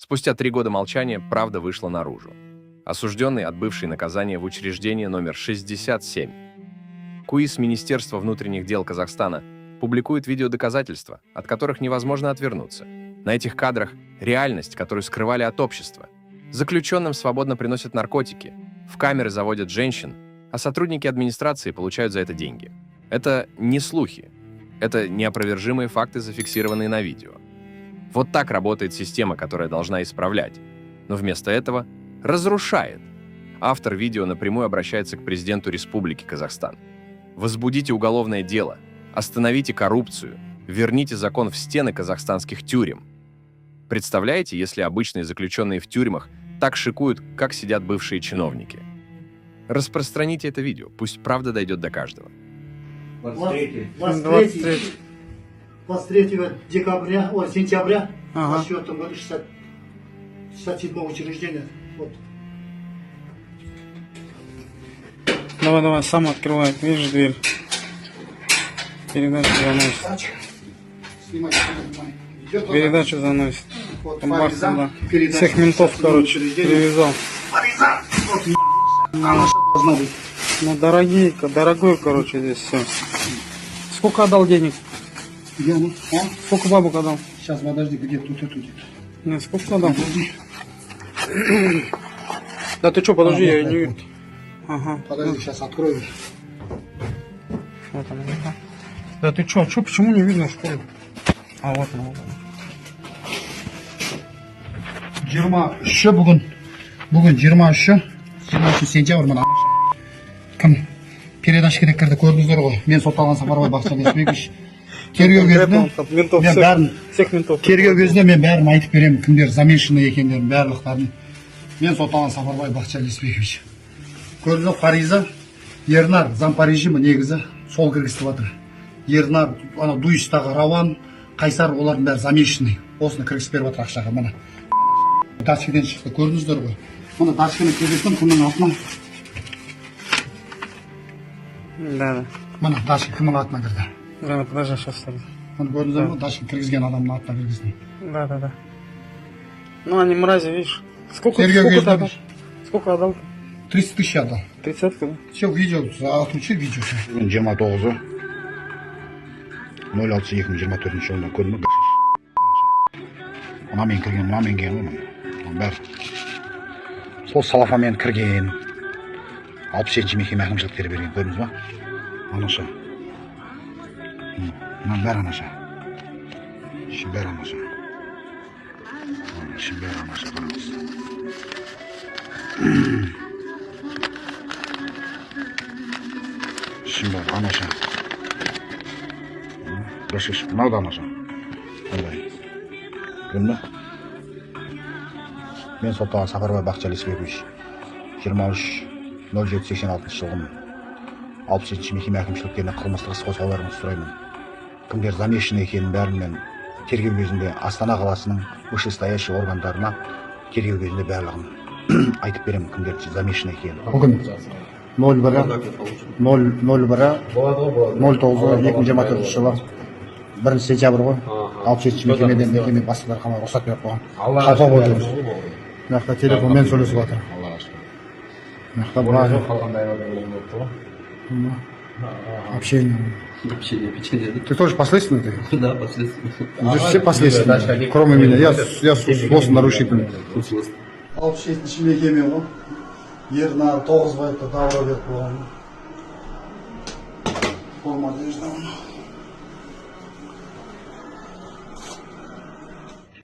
Спустя 3 года молчания правда вышла наружу. Осужденный, отбывший наказание в учреждении номер 67. КУИС Министерства внутренних дел Казахстана публикует видеодоказательства, от которых невозможно отвернуться. На этих кадрах реальность, которую скрывали от общества. Заключенным свободно приносят наркотики, в камеры заводят женщин, а сотрудники администрации получают за это деньги. Это не слухи. Это неопровержимые факты, зафиксированные на видео. Вот так работает система, которая должна исправлять. Но вместо этого разрушает. Автор видео напрямую обращается к президенту Республики Казахстан. Возбудите уголовное дело, остановите коррупцию, верните закон в стены казахстанских тюрем. Представляете, если обычные заключенные в тюрьмах так шикуют, как сидят бывшие чиновники? Распространите это видео, пусть правда дойдет до каждого. 23 декабря, сентября 24 года 67 учреждения. Вот. Давай, сам открывай, видишь дверь. Передачу заносит. Передачу заносит. Вот, Там бах сюда. передача. Всех ментов, короче, привязал. Ну, дорогой, короче, здесь все. Сколько отдал денег? Сколько бабок отдал? Сейчас, подожди, где тут и тут. Нет, сколько отдал? Да ты что, подожди, я не вижу. Ага. Подожди, сейчас открою. Вот она. Да ты что, почему не видно школу? А вот она. 23 бүгін 23 сентябрь мына кім передача керектерді көрдіңіздер ғой. Мен сотталған Сапарбай Бақытжан Лесбекович. Тергеу кезінде мен бәрін всех ментов. Тергеу кезінде мен бәрін айтып беремін, кімдер замешанный екендерін барлықтарын. Мен сотталған Сапарбай Бақытжан Лесбекович. Көрдіңіз, Фариза, Ернар, зампарежимі негізі сол кіргізіп жатыр. Ернар, ана Дуистағы Рауан, Қайсар, олардың бәрі замешанный. Осыны кіргізіп беріп жатыр ақшаға. Мына датчикден шықты, көрдіңіздер ғой. Мына датчикені кіргіздім, кімнің атынан. Да. Мына датчик кімнің атынан кірді. Да, подожди, сейчас ставлю. Мына көрдіңіздер ма, датчик кіргізген адамның атынан кіргіздім. Да. Ну, они мрази, видишь. Сколько отдал? 30 тысяч отдал. 30-ка, да? Все, видео, отключи видео. 29-ы 06-2024 жылдан көрдім. Мынамен кірген ғой. Бәрі. Сол салафамен кірген. 60-ші мекеме әкімшіліктері берген, көрдіңіз ба? Анаша. Мына бәрі анаша. Бәрі анаша. Бәрі анаша. Şimdi anaşa. Başış. Nerede anaşa? Vallahi. Görme. Ben sotağa Safarбай Бақытжан Лесбекович. 23-07-86 жылғын 67-ші мекеме әкімшіліктеріне қылмыстық іс қозғауларыңызды сұраймын. Кімдер замешанный екенін бәрін мен тергеу кезінде Астана қаласының вышестоящий органдарына тергеу кезінде барлығын айтып беремін, кімдер замешанный екенін. Бүгін 01-2024 жылы 1 сентябрь ғой. 67 мекеме бастықтары қамауға рұқсат беріп қойған. Қалпа қойдыңыз. Мына телефонмен сөйлесіп жатыр. Общение. Ты тоже последственный? Да, последствия. Здесь все последственные, кроме меня. Я способ нарушитель. 66-ші мекеме ғой. Ернар Тоғызбаевқа даура беріп қойған. Форма одежданы.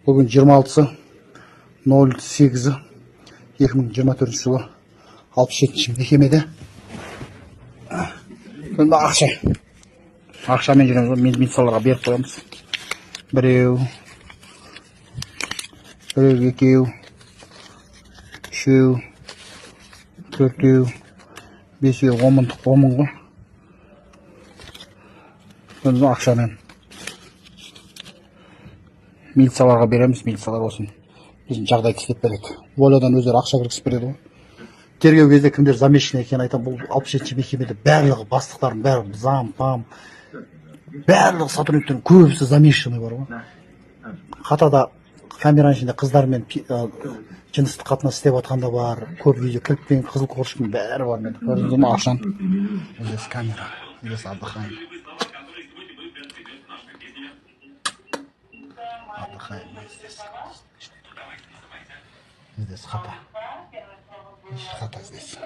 Бүгін 26-08-2024 жылы 67-ші мекемеде. Енді ақшамен жүреміз, медицаларға беріп қоямыз. Біреу, екеу, үшеу, төртеу, бесеу, 10 мыңдық 10 мың ғой. Енді ақшамен милицияларға береміз, милициялар болсын. Біздің жағдай істеп береді. Воладан өздері ақша кіргізіп береді ғой. Тергеу кезде кімдер замешанный екенін айтам, бұл 67-ші мекемеде барлығы бастықтардың бәрі зам, пам, барлығы сотрудниктердің көбісі замешанный бар ғой. Қатада камераның ішінде қыздармен жыныстық қатынас істеп жатқанда бар, көп видео клиппен қызыл қоршықтың бәрі бар. Мен көрдіңіз ме ақшан? Здесь камера, здесь отдыхаем. Отдыхаем здесь. Здесь хата. Хата здесь.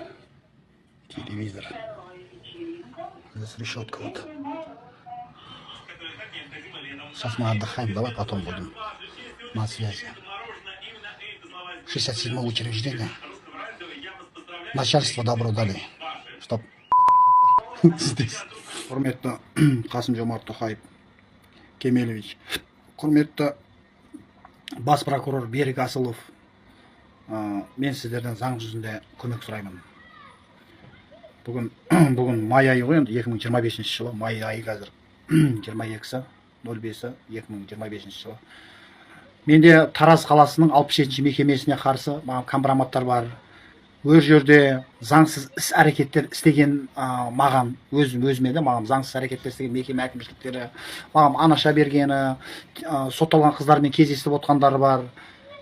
Телевизор. Здесь решетка вот. Сейчас мы отдыхаем, давай потом будем на связи. 67-е учреждение. Начальство добро дали, чтоб здесь. Құрметті Қасым-Жомарт Тоқаев Кемелевич, құрметті бас прокурор Берік Асылов, мен сіздерден заң жүзінде көмек сұраймын. Бүгін май айы ғой, енді 2025 жылы, май айы қазір 22-сі, 05-сі, 2025 жылы. Менде Тараз қаласының 67-ші мекемесіне қарсы компроматтар бар. Өр жерде заңсыз іс әрекеттер істеген маған өзіме де маған заңсыз әрекеттер істеген мекеме әкімшіліктері, маған анаша бергені, сотталған қыздармен кездесіп отқандары бар,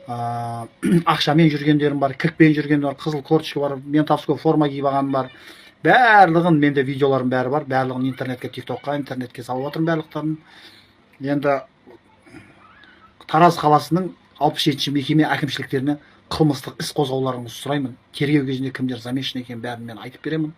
ақшамен жүргендерім бар, кірпен жүргендер бар, қызыл корточка бар, ментовской форма киіп алғаным бар. Барлығын менде видеоларым бәрі бар, барлығын интернетке, тиктокқа, интернетке салып отырмын барлықтарын. Енді Тараз қаласының 67-ші мекеме әкімшіліктеріне қылмыстық іс қозғауларыңызды сұраймын. Тергеу кезінде кімдер замешан екенін бәрін мен айтып беремін.